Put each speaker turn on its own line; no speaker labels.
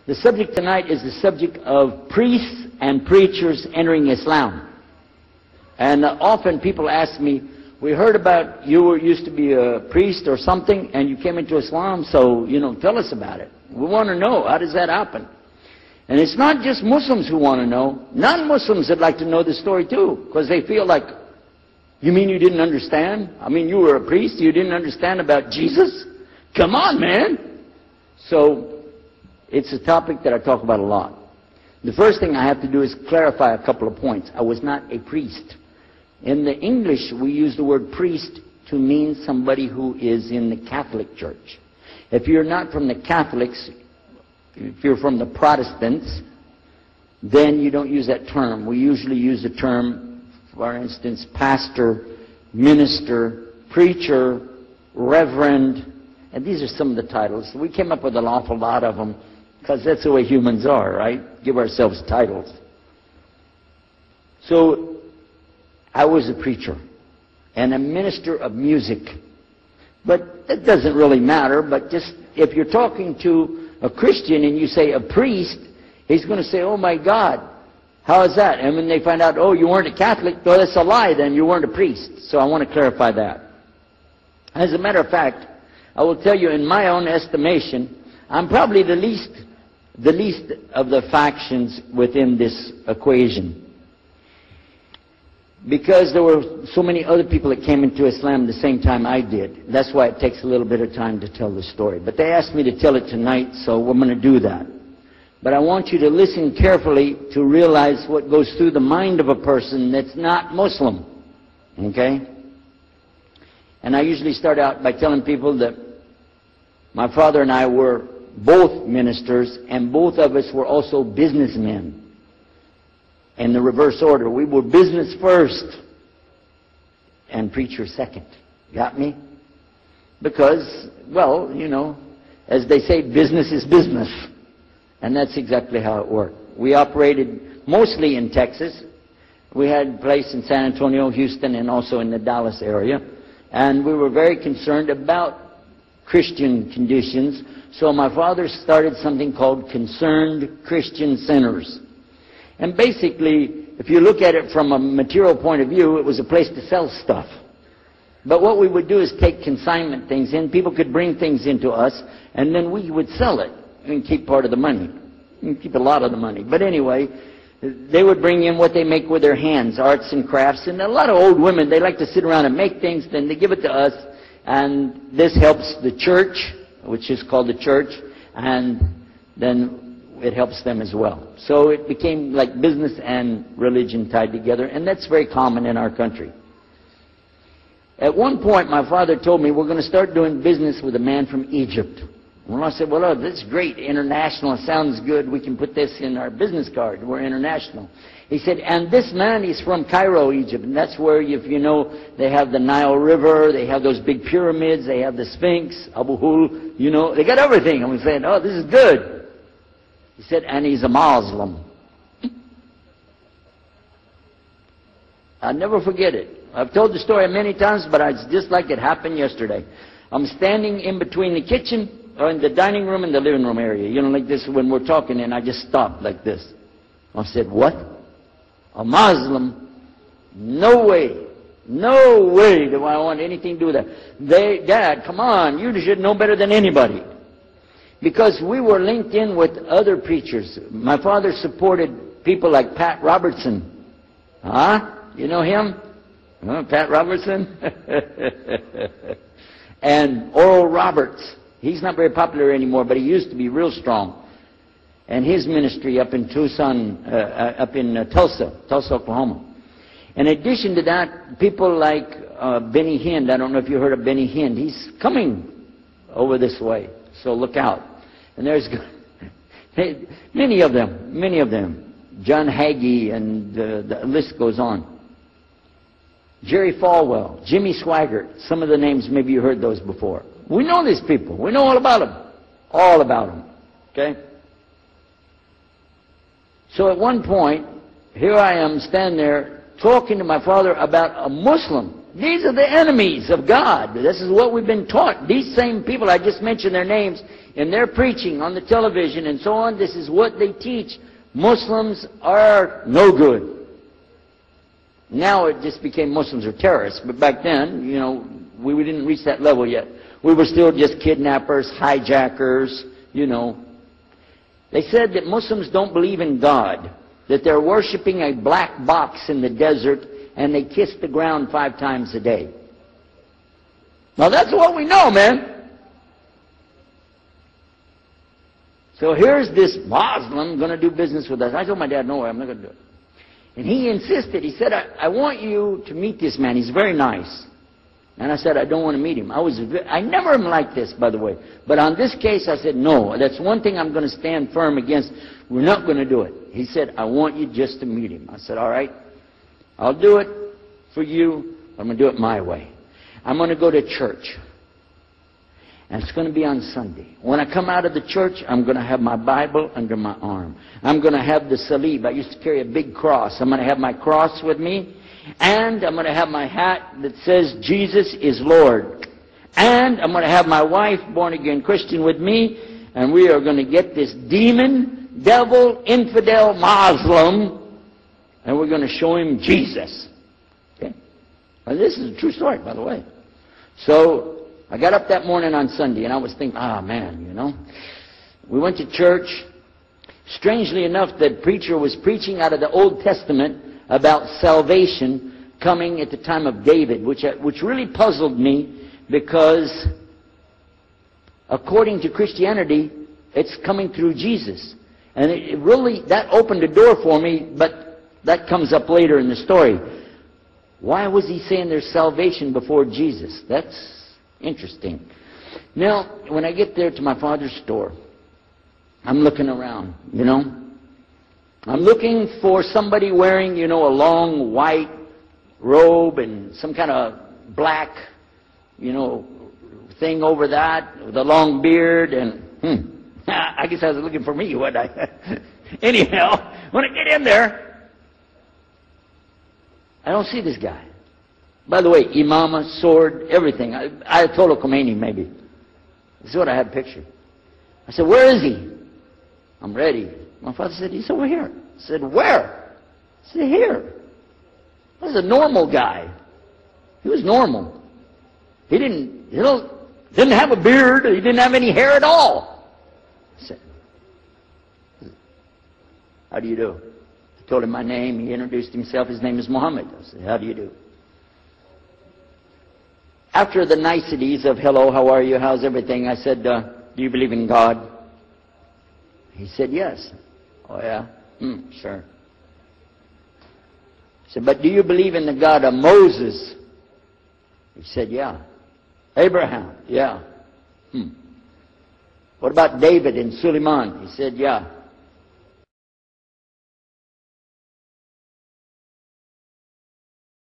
The subject tonight is the subject of priests and preachers entering Islam. And often people ask me, we heard about you used to be a priest or something and you came into Islam, so, tell us about it. We want to know, how does that happen? And it's not just Muslims who want to know. Non-Muslims would like to know the story too, because they feel like, you mean you didn't understand? I mean, you were a priest, you didn't understand about Jesus? Come on, man! So, it's a topic that I talk about a lot. The first thing I have to do is clarify a couple of points. I was not a priest. In the English, we use the word priest to mean somebody who is in the Catholic Church. If you're not from the Catholics, if you're from the Protestants, then you don't use that term. We usually use the term, for instance, pastor, minister, preacher, reverend, and these are some of the titles. We came up with an awful lot of them because that's the way humans are, right? Give ourselves titles. So, I was a preacher and a minister of music. But that doesn't really matter, but just if you're talking to a Christian and you say a priest, he's going to say, oh my God, how is that? And when they find out, oh, you weren't a Catholic, well, that's a lie then, you weren't a priest. So I want to clarify that. As a matter of fact, I will tell you, in my own estimation, I'm probably the least of the factions within this equation. Because there were so many other people that came into Islam at the same time I did. That's why it takes a little bit of time to tell the story. But they asked me to tell it tonight, so we're going to do that. But I want you to listen carefully to realize what goes through the mind of a person that's not Muslim. Okay? And I usually start out by telling people that my father and I were both ministers, and both of us were also businessmen. In the reverse order. We were business first and preacher second. Got me? Because, well, as they say, business is business. And that's exactly how it worked. We operated mostly in Texas. We had a place in San Antonio, Houston, and also in the Dallas area. And we were very concerned about Christian conditions. So my father started something called Concerned Christian Centers. And basically, if you look at it from a material point of view, it was a place to sell stuff. But what we would do is take consignment things in. People could bring things into us, and then we would sell it and keep part of the money. And keep a lot of the money. But anyway, they would bring in what they make with their hands, arts and crafts. And a lot of old women, they like to sit around and make things, then they give it to us. And this helps the church, which is called the church, and then it helps them as well. So it became like business and religion tied together, and that's very common in our country. At one point, my father told me, we're going to start doing business with a man from Egypt. Well, I said, well, that's great, international, it sounds good, we can put this in our business card, we're international. He said, and this man is from Cairo, Egypt, and that's where, if you know, they have the Nile River, they have those big pyramids, they have the Sphinx, Abu Hul, they got everything. And we said, oh, this is good. He said, and he's a Muslim. I'll never forget it. I've told the story many times, but it's just like it happened yesterday. I'm standing in between the kitchen, or in the dining room and the living room area. Like this when we're talking, and I just stopped like this. I said, what? A Muslim? No way. No way do I want anything to do with that. Dad, come on, you should know better than anybody. Because we were linked in with other preachers. My father supported people like Pat Robertson. Huh? You know him? Pat Robertson? And Oral Roberts. He's not very popular anymore, but he used to be real strong. And his ministry up in Tucson, Tulsa, Oklahoma. In addition to that, people like Benny Hinn. I don't know if you heard of Benny Hinn. He's coming over this way. So look out. And there's many of them. John Hagee, and the list goes on. Jerry Falwell, Jimmy Swaggart. Some of the names, maybe you heard those before. We know these people. We know all about them. All about them. Okay? So at one point, here I am standing there talking to my father about a Muslim These are the enemies of God. This is what we've been taught. These same people, I just mentioned their names, in their preaching on the television and so on, this is what they teach. Muslims are no good. Now it just became Muslims are terrorists. But back then, you know, we didn't reach that level yet. We were still just kidnappers, hijackers, you know. They said that Muslims don't believe in God, that they're worshiping a black box in the desert, and they kiss the ground 5 times a day. Now that's what we know, man. So here's this Muslim going to do business with us. I told my dad, no way, I'm not going to do it. And he insisted. He said, I want you to meet this man. He's very nice. And I said, I don't want to meet him. I never am like this, by the way. But on this case, I said, no, that's one thing I'm going to stand firm against. We're not going to do it. He said, I want you just to meet him. I said, all right, I'll do it for you. I'm going to do it my way. I'm going to go to church. And it's going to be on Sunday. When I come out of the church, I'm going to have my Bible under my arm. I'm going to have the salib. I used to carry a big cross. I'm going to have my cross with me. And I'm going to have my hat that says, Jesus is Lord. And I'm going to have my wife, born-again Christian, with me. And we are going to get this demon, devil, infidel, Muslim, and we're going to show him Jesus. Okay? Well, this is a true story, by the way. So I got up that morning on Sunday, and I was thinking, man, you know. We went to church. Strangely enough, the preacher was preaching out of the Old Testament about salvation coming at the time of David, which really puzzled me, because according to Christianity, it's coming through Jesus. And it really, that opened the door for me, but that comes up later in the story. Why was he saying there's salvation before Jesus? That's interesting. Now, when I get there to my father's store, I'm looking around, you know. I'm looking for somebody wearing, you know, a long white robe and some kind of black, you know, thing over that, with a long beard, and I guess I was looking for me, wasn't I? Anyhow, when I get in there, I don't see this guy. By the way, imama, sword, everything. Ayatollah Khomeini, maybe. This is what I had pictured. I said, where is he? I'm ready. My father said, he's over here. I said, where? I said, here. This is a normal guy. He was normal. He didn't have a beard. He didn't have any hair at all. I said, how do you do? I told him my name. He introduced himself. His name is Muhammad. I said, how do you do? After the niceties of, hello, how are you, how's everything, I said, do you believe in God? He said, yes. Oh, yeah? Sure. I said, but do you believe in the God of Moses? He said, yeah. Abraham? Yeah. What about David and Suleiman? He said, yeah.